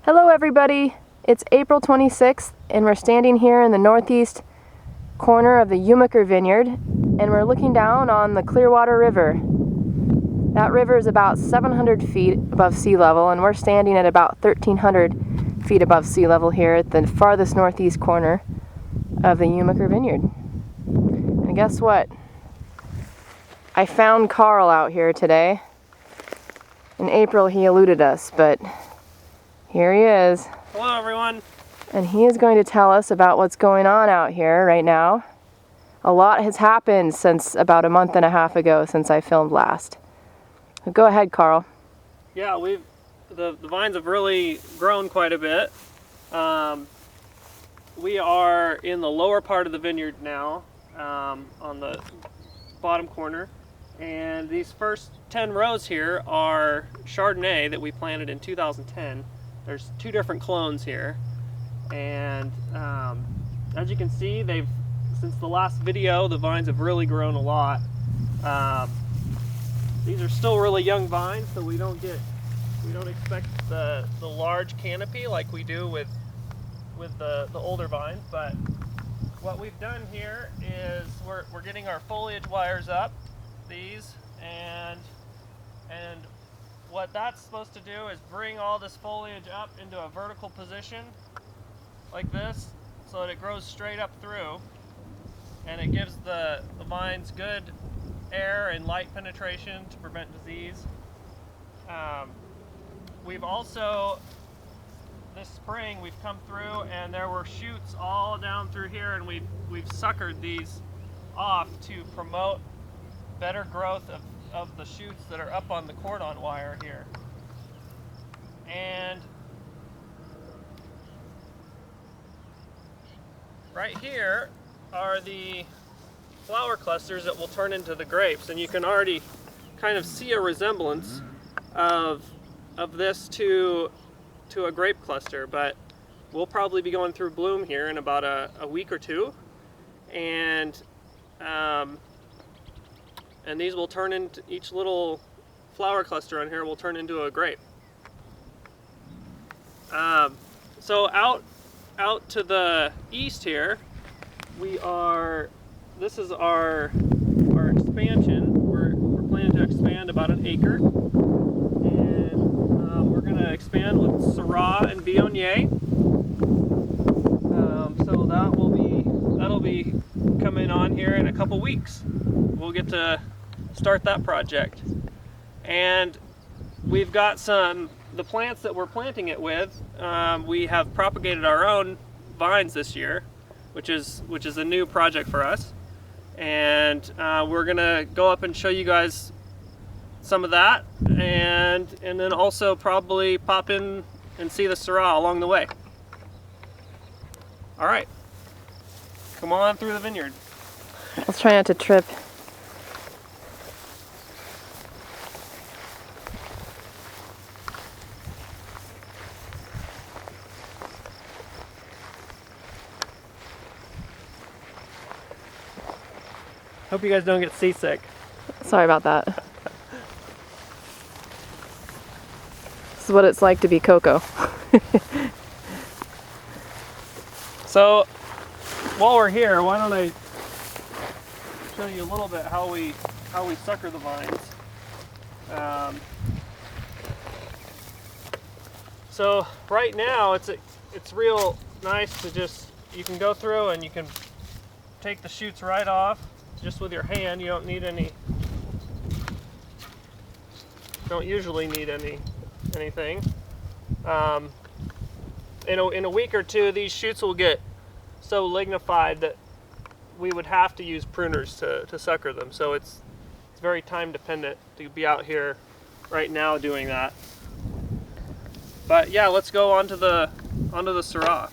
Hello everybody, it's April 26th and we're standing here in the northeast corner of the Umiker Vineyard and we're looking down on the Clearwater River. That river is about 700 feet above sea level and we're standing at about 1,300 feet above sea level here at the farthest northeast corner of the Umiker Vineyard. And guess what? I found Carl out here today. In April he eluded us, but here he is. Hello everyone. And he is going to tell us about what's going on out here right now. A lot has happened since about a month and a half ago since I filmed last. So go ahead, Carl. Yeah, the vines have really grown quite a bit. We are in the lower part of the vineyard now, on the bottom corner. And these first 10 rows here are Chardonnay that we planted in 2010. There's two different clones here, and as you can see, since the last video, the vines have really grown a lot. These are still really young vines, so we don't expect the large canopy like we do with the older vines. But what we've done here is we're getting our foliage wires up, these, and what that's supposed to do is bring all this foliage up into a vertical position like this so that it grows straight up through, and it gives the vines good air and light penetration to prevent disease. We've also, this spring, we've come through and there were shoots all down through here, and we've suckered these off to promote better growth of the shoots that are up on the cordon wire here. And right here are the flower clusters that will turn into the grapes, and you can already kind of see a resemblance of this to a grape cluster, but we'll probably be going through bloom here in about a week or two, and these will turn into, each little flower cluster on here will turn into a grape. So out to the east here, this is our expansion. We're planning to expand about an acre, and we're going to expand with Syrah and Viognier. So that'll be coming on here in a couple weeks. We'll get to start that project. And we've got the plants that we're planting it with, we have propagated our own vines this year, which is a new project for us. And we're gonna go up and show you guys some of that, and then also probably pop in and see the Syrah along the way. All right, come on through the vineyard. Let's try not to trip. Hope you guys don't get seasick. Sorry about that. This is what it's like to be Coco. So while we're here, why don't I show you a little bit how we sucker the vines. So right now it's real nice to you can go through and you can take the shoots right off just with your hand. You don't need don't usually need anything. In a week or two, these shoots will get so lignified that we would have to use pruners to sucker them. So it's very time dependent to be out here right now doing that. But yeah, let's go onto the Syrah.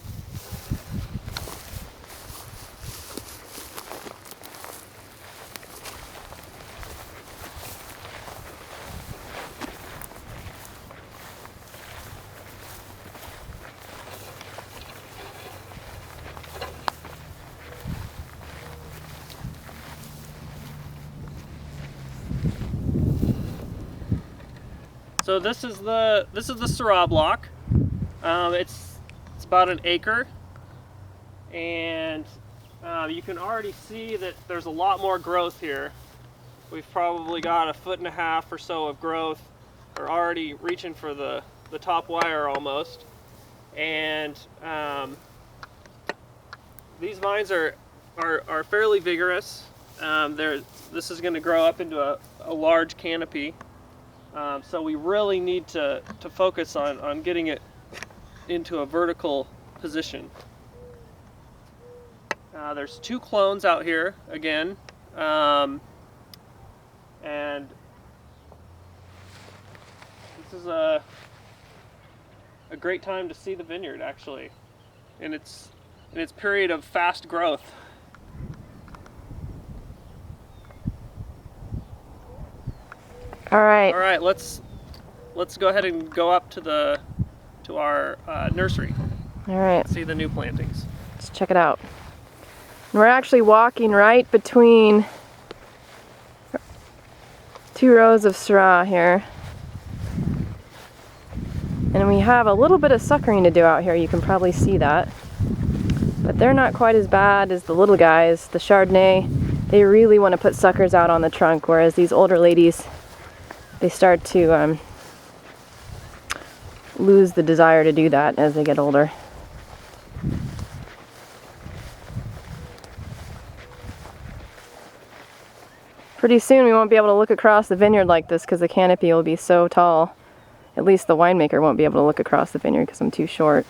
So this is the Syrah block. It's about an acre, and you can already see that there's a lot more growth here. We've probably got 1.5 feet or so of growth. We're already reaching for the top wire almost. And these vines are fairly vigorous. This is going to grow up into a large canopy. So we really need to focus on getting it into a vertical position. There's 2 clones out here again. And this is a great time to see the vineyard, actually, in its period of fast growth. All right, let's go ahead and go up to our nursery. All right, See the new plantings. let's check it out. We're actually walking right between 2 rows of Syrah here. And we have a little bit of suckering to do out here, you can probably see that. But they're not quite as bad as the little guys. The Chardonnay, they really want to put suckers out on the trunk, whereas these older ladies, they start to lose the desire to do that as they get older. Pretty soon we won't be able to look across the vineyard like this because the canopy will be so tall. At least the winemaker won't be able to look across the vineyard because I'm too short.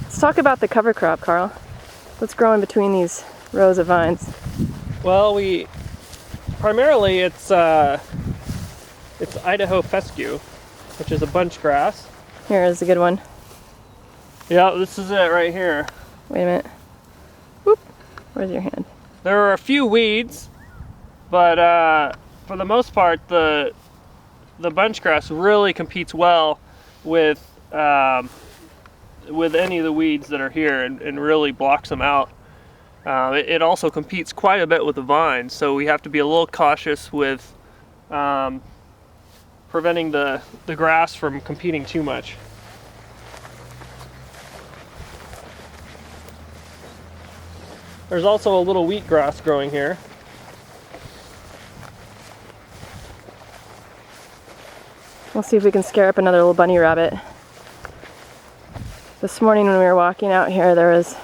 Let's talk about the cover crop, Carl. What's growing between these rows of vines? Well, primarily it's Idaho fescue, which is a bunch grass. Here is a good one. Yeah, this is it right here. Wait a minute. Whoop. Where's your hand? There are a few weeds, but for the most part, the bunch grass really competes well with any of the weeds that are here and really blocks them out. It also competes quite a bit with the vines, so we have to be a little cautious with preventing the grass from competing too much. There's also a little wheatgrass growing here. We'll see if we can scare up another little bunny rabbit. This morning when we were walking out here, there was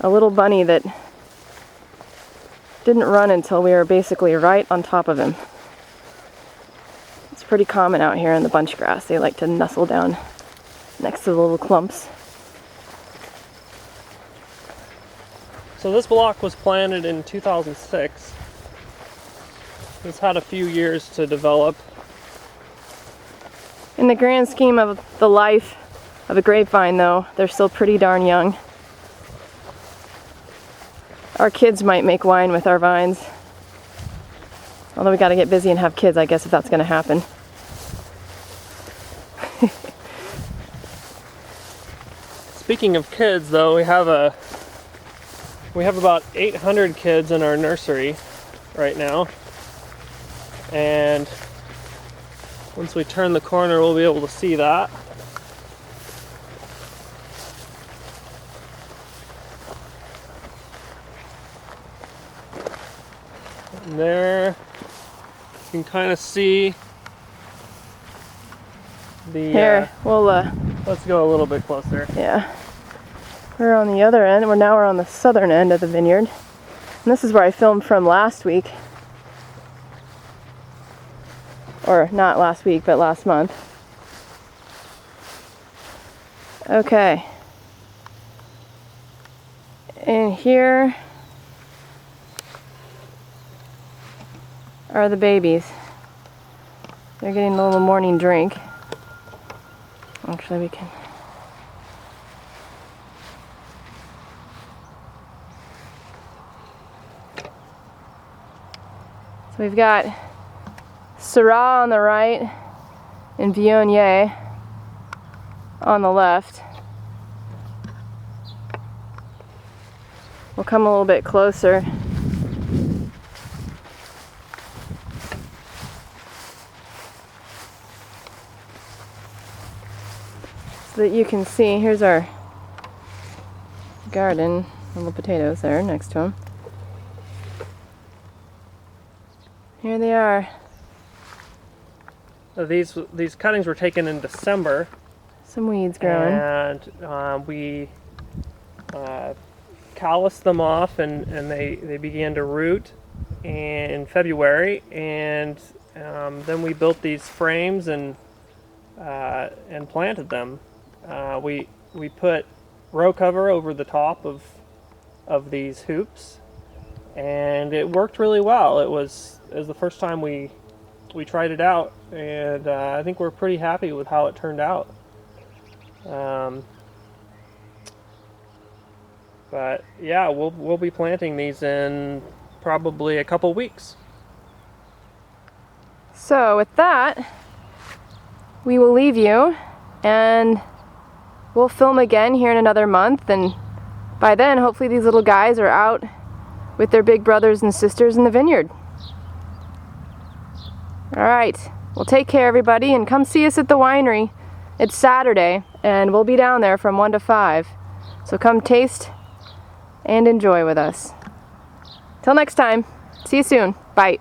a little bunny that didn't run until we were basically right on top of him. It's pretty common out here in the bunch grass. They like to nestle down next to the little clumps. So this block was planted in 2006. It's had a few years to develop. In the grand scheme of the life of a grapevine, though, they're still pretty darn young. Our kids might make wine with our vines. Although we gotta get busy and have kids, I guess, if that's gonna happen. Speaking of kids, though, we have about 800 kids in our nursery right now. And once we turn the corner, we'll be able to see that. And there, you can kind of see the... Here, we'll... let's go a little bit closer. Yeah. We're on the other end. Now we're on the southern end of the vineyard. And this is where I filmed from last week. Or not last week, but last month. Okay. And here are the babies. They're getting a little morning drink. Actually, we can... So we've got Syrah on the right and Viognier on the left. We'll come a little bit closer. So that you can see, here's our garden, little potatoes there next to them. Here they are. So these cuttings were taken in December. Some weeds growing. And we calloused them off, and they began to root in February, and then we built these frames and planted them. We put row cover over the top of these hoops, and it worked really well. It was the first time we tried it out, and I think we're pretty happy with how it turned out. But yeah, we'll be planting these in probably a couple weeks. So with that, we will leave you, and we'll film again here in another month, and by then hopefully these little guys are out with their big brothers and sisters in the vineyard. Alright, well, take care everybody, and come see us at the winery. It's Saturday, and we'll be down there from 1 to 5. So come taste and enjoy with us. Till next time, see you soon. Bye.